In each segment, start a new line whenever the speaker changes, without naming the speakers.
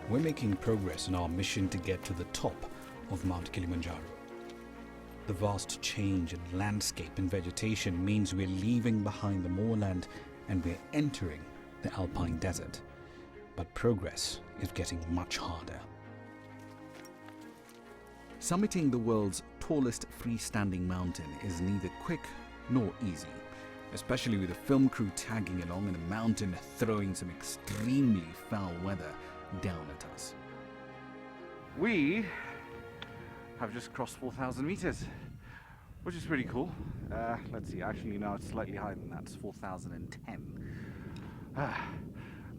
We're making progress in our mission to get to the top of Mount Kilimanjaro. The vast change in landscape and vegetation means we're leaving behind the moorland and we're entering the alpine desert. But progress is getting much harder. Summiting the world's tallest freestanding mountain is neither quick nor easy, especially with a film crew tagging along and a mountain throwing some extremely foul weather down at us. We have just crossed 4,000 meters, which is pretty cool. Let's see, actually now it's slightly higher than that, it's 4,010.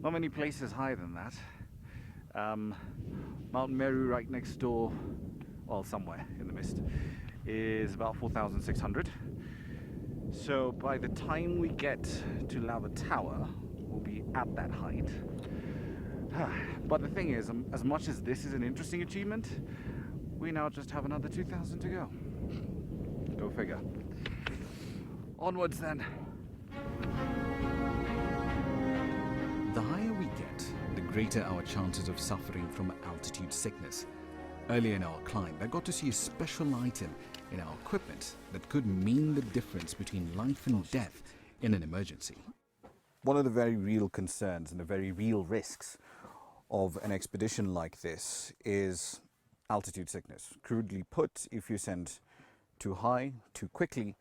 Not many places higher than that. Mount Meru right next door, well, somewhere in the mist, is about 4,600. So by the time we get to Lava Tower, we'll be at that height. But the thing is, as much as this is an interesting achievement, we now just have another 2,000 to go. Go figure. Onwards then. The higher we get, the greater our chances of suffering from altitude sickness. Earlier in our climb, I got to see a special item in our equipment that could mean the difference between life and death in an emergency. One of the very real concerns and the very real risks of an expedition like this is altitude sickness. Crudely put, if you ascend too high, too quickly,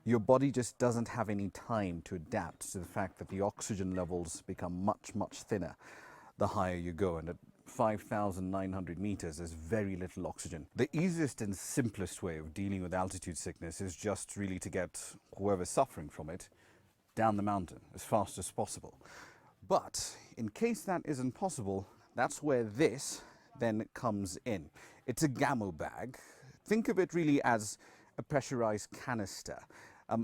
your body just doesn't have any time to adapt to the fact that the oxygen levels become much, much thinner the higher you go. And at 5,900 meters, there's very little oxygen. The easiest and simplest way of dealing with altitude sickness is just really to get whoever's suffering from it down the mountain as fast as possible. But in case that isn't possible, that's where this then comes in. It's a gammo bag. Think of it really as a pressurized canister.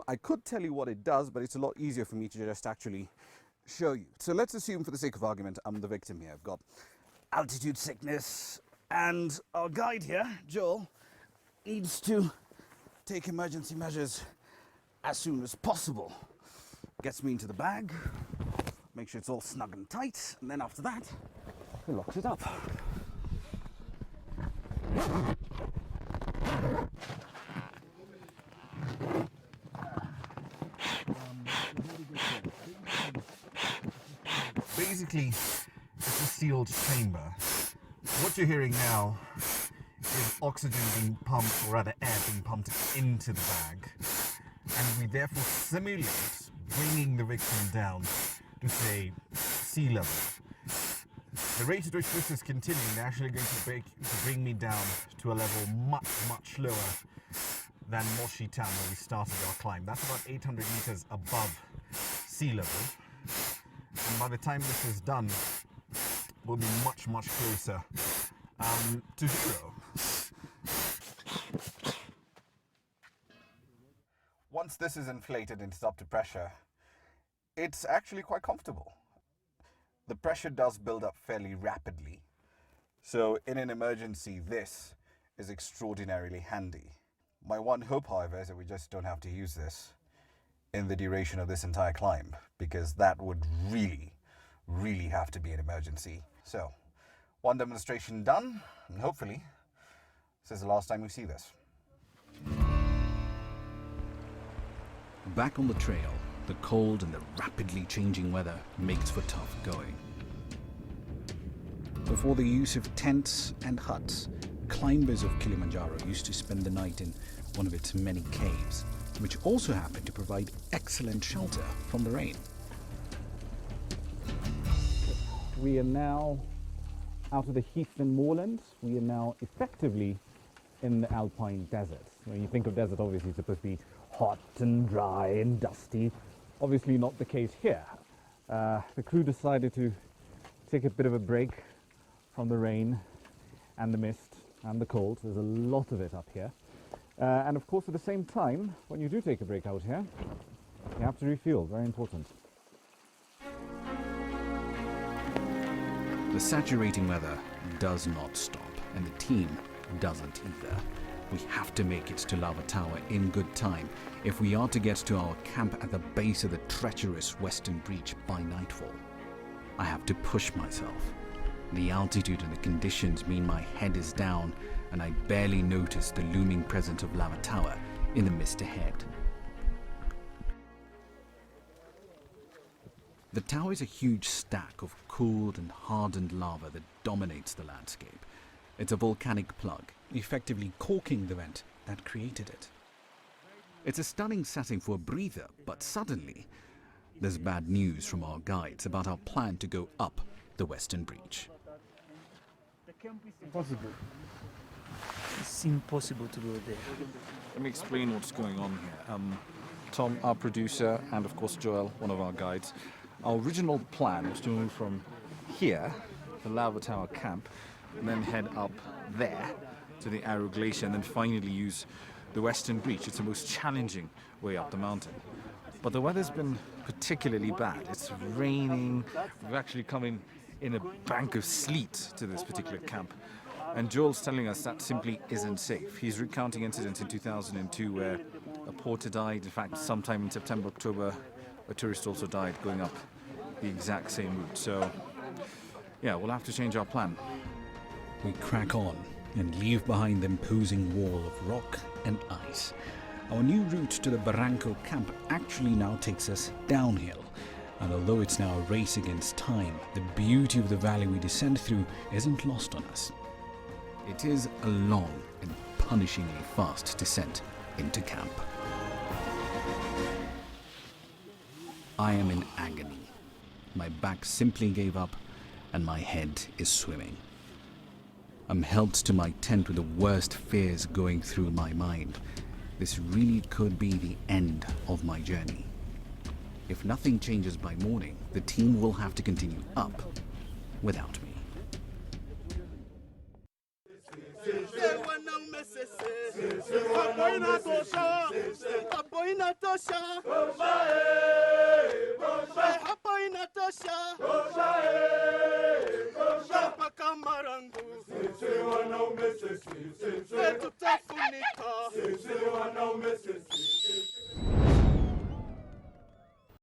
I could tell you what it does, but it's a lot easier for me to just actually show you. So let's assume, for the sake of argument, I'm the victim here. I've got altitude sickness, and our guide here, Joel, needs to take emergency measures as soon as possible. Gets me into the bag, make sure it's all snug and tight, and then after that, he locks it up. Basically, it's a sealed chamber. What you're hearing now is oxygen being pumped, or rather air being pumped into the bag. And we therefore simulate bringing the victim down to, say, sea level. The rate at which this is continuing, they're actually going to bring me down to a level much, much lower than Moshi Town, where we started our climb. That's about 800 meters above sea level. And by the time this is done, we'll be much, much closer to zero. Once this is inflated and it's up to pressure, it's actually quite comfortable. The pressure does build up fairly rapidly. So in an emergency, this is extraordinarily handy. My one hope, however, is that we just don't have to use this in the duration of this entire climb, because that would really, really have to be an emergency. So, one demonstration done, and hopefully, this is the last time we see this. Back on the trail, the cold and the rapidly changing weather makes for tough going. Before the use of tents and huts, climbers of Kilimanjaro used to spend the night in one of its many caves, which also happened to provide excellent shelter from the rain. We are now out of the heath and moorlands. We are now effectively in the alpine desert. When you think of desert, obviously it's supposed to be hot and dry and dusty. Obviously not the case here. The crew decided to take a bit of a break from the rain and the mist and the cold. There's a lot of it up here. And of course, at the same time, when you do take a break out here, you have to refuel. Very important. The saturating weather does not stop, and the team doesn't either. We have to make it to Lava Tower in good time if we are to get to our camp at the base of the treacherous Western Breach by nightfall. I have to push myself The altitude and the conditions mean my head is down and I barely notice the looming presence of lava tower in the mist ahead. The tower is a huge stack of cooled and hardened lava that dominates the landscape. It's a volcanic plug, effectively corking the vent that created it. It's a stunning setting for a breather, but suddenly, there's bad news from our guides about our plan to go up the western breach.
Impossible.
It's impossible to go there.
Let me explain what's going on here. Tom, our producer, and of course Joel, one of our guides. Our original plan was to move from here, the Lava Tower camp, and then head up there to the Aru Glacier, and then finally use the western breach. It's the most challenging way up the mountain. But the weather's been particularly bad. It's raining. We've actually come in a bank of sleet to this particular camp. And Joel's telling us that simply isn't safe. He's recounting incidents in 2002 where a porter died. In fact, sometime in September, October, a tourist also died going up the exact same route. So, yeah, we'll have to change our plan.
We crack on and leave behind the imposing wall of rock and ice. Our new route to the Barranco camp actually now takes us downhill. And although it's now a race against time, the beauty of the valley we descend through isn't lost on us. It is a long and punishingly fast descent into camp. I am in agony. My back simply gave up and my head is swimming. I'm helped to my tent with the worst fears going through my mind. This really could be the end of my journey. If nothing changes by morning, the team will have to continue up without me.